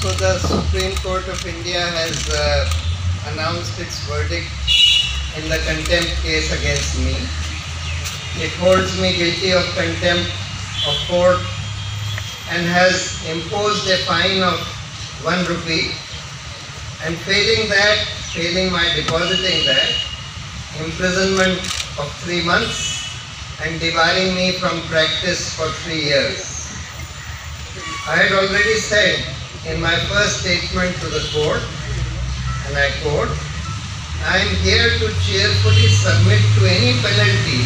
So the Supreme Court of India has announced its verdict in the contempt case against me. It holds me guilty of contempt of court and has imposed a fine of 1 rupee, and failing my depositing that, imprisonment of 3 months and debarring me from practice for 3 years. I had already said in my first statement to the court, and I quote, "I am here to cheerfully submit to any penalty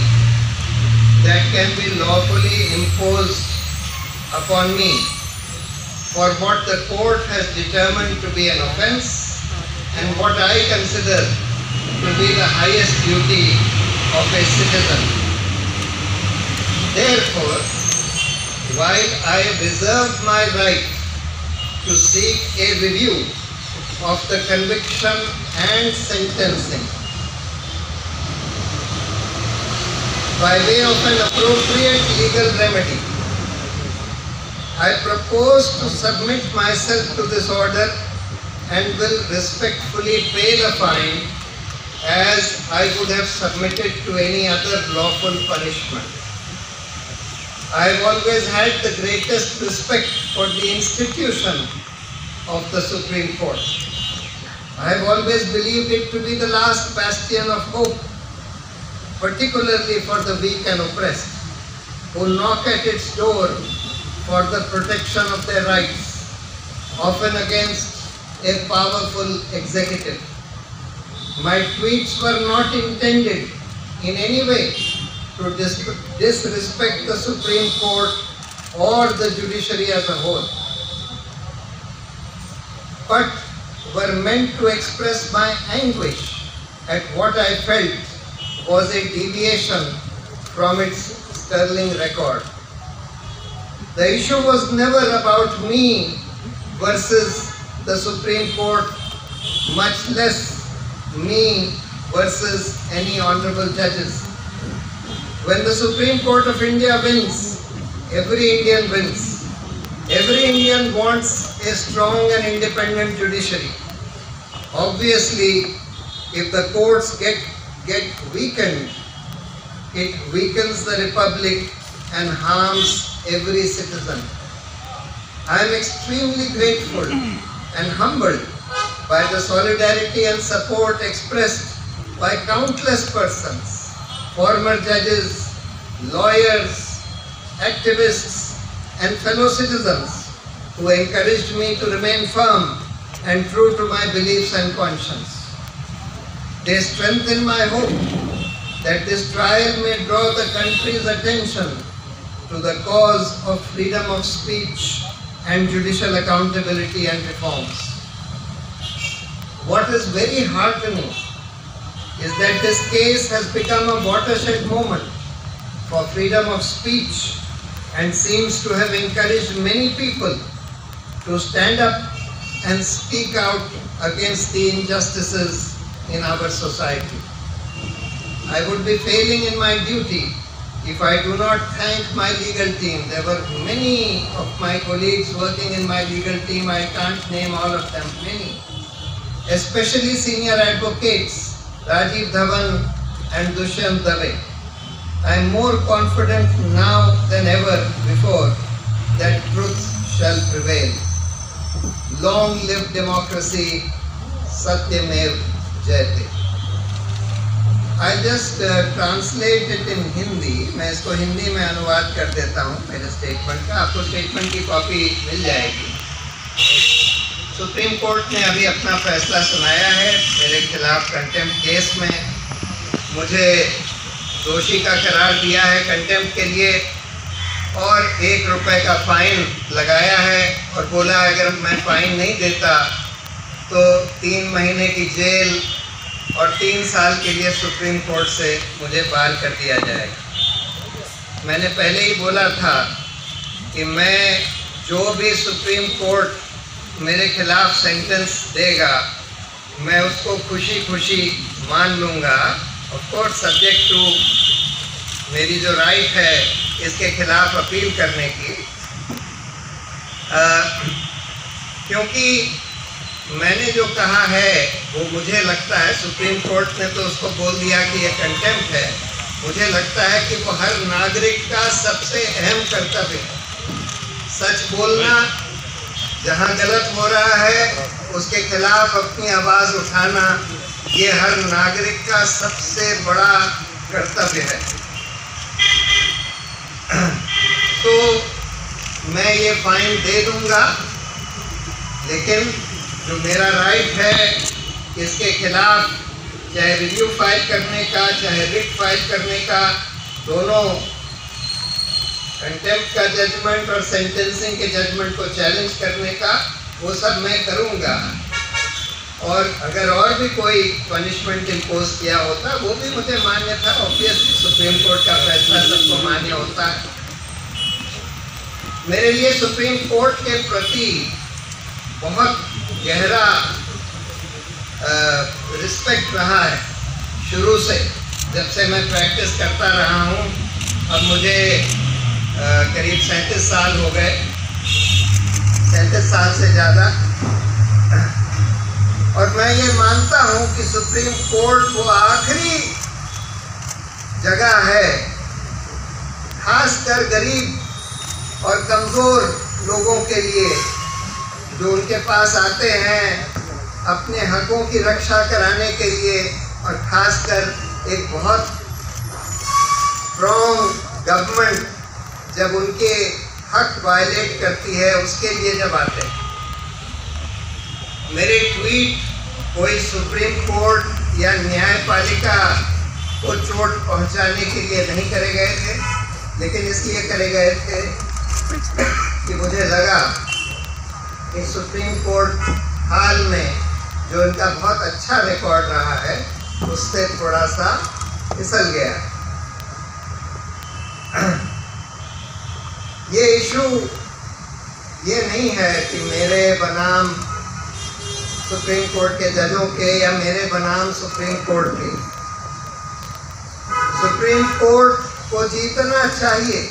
that can be lawfully imposed upon me for what the court has determined to be an offense and what I consider to be the highest duty of a citizen. Therefore, while I reserve my right to seek a review of the conviction and sentencing by way of an appropriate legal remedy, I propose to submit myself to this order and will respectfully pay the fine as I would have submitted to any other lawful punishment. I have always had the greatest respect for the institution of the Supreme Court. I have always believed it to be the last bastion of hope, particularly for the weak and oppressed, who knock at its door for the protection of their rights, often against a powerful executive. My tweets were not intended in any way to disrespect the Supreme Court or the judiciary as a whole, but were meant to express my anguish at what I felt was a deviation from its sterling record. The issue was never about me versus the Supreme Court, much less me versus any honorable judges. When the Supreme Court of India wins, every Indian wins. Every Indian wants a strong and independent judiciary. Obviously, if the courts get weakened, it weakens the republic and harms every citizen. I am extremely grateful and humbled by the solidarity and support expressed by countless persons, former judges, lawyers, activists, and fellow citizens who encouraged me to remain firm and true to my beliefs and conscience. They strengthen my hope that this trial may draw the country's attention to the cause of freedom of speech and judicial accountability and reforms. What is very heartening is that this case has become a watershed moment for freedom of speech and seems to have encouraged many people to stand up and speak out against the injustices in our society. I would be failing in my duty if I do not thank my legal team. There were many of my colleagues working in my legal team. I can't name all of them, many. Especially senior advocates Rajiv Dhawan and Dushyant Dave. I am more confident now than ever before that truth shall prevail. Long live democracy, Satyamev Jayate. I just translate it in Hindi. मैं इसको हिंदी में अनुवाद कर देता हूँ मेरे statement का. आपको स्टेटमेंट की कॉपी मिल जाएगी. सुप्रीम कोर्ट ने अभी अपना फैसला सुनाया है मेरे खिलाफ कंटेम्प्ट केस में. मुझे दोषी का करार दिया है कंटेम्प्ट के लिए और 1 रुपये का फाइन लगाया है और बोला अगर मैं फाइन नहीं देता तो 3 महीने की जेल और 3 साल के लिए सुप्रीम कोर्ट से मुझे बाहर कर दिया जाएगा. मैंने पहले ही बोला था कि मैं जो भी सुप्रीम कोर्ट मेरे खिलाफ सेंटेंस देगा मैं उसको खुशी खुशी मान लूँगा. ऑफ कोर्स सब्जेक्ट टू मेरी जो राइट है इसके खिलाफ अपील करने की. क्योंकि मैंने जो कहा है वो मुझे लगता है, सुप्रीम कोर्ट ने तो उसको बोल दिया कि ये कंटेम्प्ट है, मुझे लगता है कि वो हर नागरिक का सबसे अहम कर्तव्य है। सच बोलना, जहाँ गलत हो रहा है उसके खिलाफ अपनी आवाज़ उठाना, ये हर नागरिक का सबसे बड़ा कर्तव्य है। तो मैं ये फाइन दे दूंगा, लेकिन जो मेरा राइट है इसके खिलाफ चाहे रिव्यू फाइल करने का, चाहे रिट फाइल करने का, दोनों कंटेम्प्ट का जजमेंट और सेंटेंसिंग के जजमेंट को चैलेंज करने का, वो सब मैं करूंगा। और अगर और भी कोई पनिशमेंट इम्पोज किया होता वो भी मुझे मान्य था। ऑब्वियसली सुप्रीम कोर्ट का फैसला सबको मान्य होता है। मेरे लिए सुप्रीम कोर्ट के प्रति बहुत गहरा रिस्पेक्ट रहा है शुरू से, जब से मैं प्रैक्टिस करता रहा हूँ। अब मुझे करीब 37 साल हो गए, 37 साल से ज़्यादा। और मैं ये मानता हूँ कि सुप्रीम कोर्ट वो आखिरी जगह है, खासकर गरीब और कमज़ोर लोगों के लिए, जो उनके पास आते हैं अपने हकों की रक्षा कराने के लिए, और खासकर एक बहुत स्ट्रॉन्ग गवर्नमेंट जब उनके हक वायलेट करती है उसके लिए जब आते हैं। मेरे ट्वीट कोई सुप्रीम कोर्ट या न्यायपालिका को चोट पहुंचाने के लिए नहीं करे गए थे, लेकिन इसलिए करे गए थे कि मुझे लगा कि सुप्रीम कोर्ट हाल में जो इनका बहुत अच्छा रिकॉर्ड रहा है उससे थोड़ा सा फिसल गया। ये इशू ये नहीं है कि मेरे बनाम सुप्रीम कोर्ट के जजों के या मेरे बनाम सुप्रीम कोर्ट के। सुप्रीम कोर्ट को जीतना चाहिए।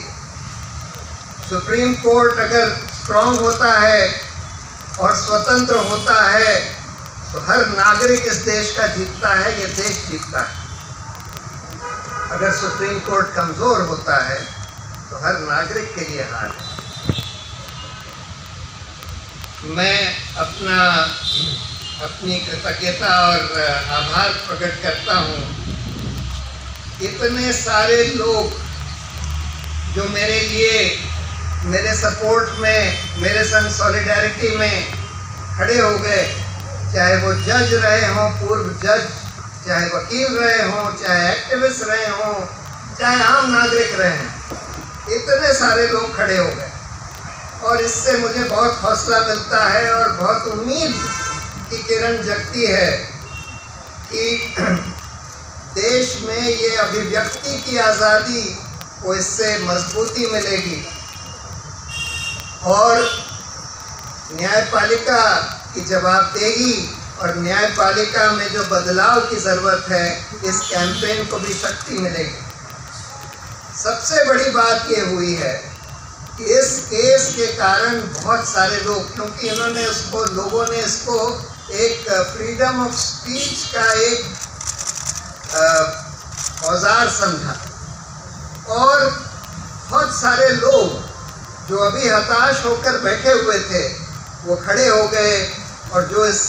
सुप्रीम कोर्ट अगर स्ट्रॉन्ग होता है और स्वतंत्र होता है तो हर नागरिक इस देश का जीतता है, ये देश जीतता है। अगर सुप्रीम कोर्ट कमज़ोर होता है तो हर नागरिक के लिए हार है। मैं अपनी कृतज्ञता और आभार प्रकट करता हूँ। इतने सारे लोग जो मेरे लिए, मेरे सपोर्ट में, मेरे संग सॉलिडारिटी में खड़े हो गए, चाहे वो जज रहे हों, पूर्व जज, चाहे वकील रहे हों, चाहे एक्टिविस्ट रहे हों, चाहे आम नागरिक रहे हों, इतने सारे लोग खड़े हो गए। और इससे मुझे बहुत हौसला मिलता है और बहुत उम्मीद की किरण जगती है कि देश में ये अभिव्यक्ति की आज़ादी को इससे मजबूती मिलेगी और न्यायपालिका की जवाबदेही और न्यायपालिका में जो बदलाव की ज़रूरत है, इस कैंपेन को भी शक्ति मिलेगी। सबसे बड़ी बात ये हुई है कि इस केस के कारण बहुत सारे लोग, क्योंकि इन्होंने उसको, लोगों ने इसको एक फ्रीडम ऑफ स्पीच का एक औजार समझा, और बहुत सारे लोग जो अभी हताश होकर बैठे हुए थे वो खड़े हो गए और जो इस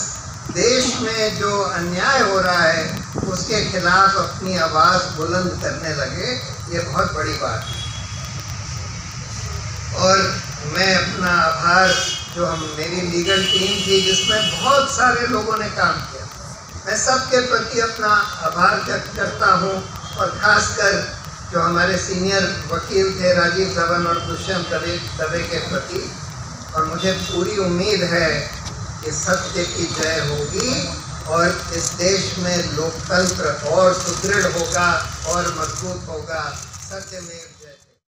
देश में जो अन्याय हो रहा है उसके खिलाफ अपनी आवाज़ बुलंद करने लगे। ये बहुत बड़ी बात है। और मैं अपना आभार, जो मेरी लीगल टीम थी जिसमें बहुत सारे लोगों ने काम किया, मैं सबके प्रति अपना आभार व्यक्त करता हूँ। और ख़ासकर जो हमारे सीनियर वकील थे राजीव धवन और दुष्यंत दवे के प्रति। और मुझे पूरी उम्मीद है कि सत्य की जय होगी और इस देश में लोकतंत्र और सुदृढ़ होगा और मजबूत होगा। सत्यमेव जयते।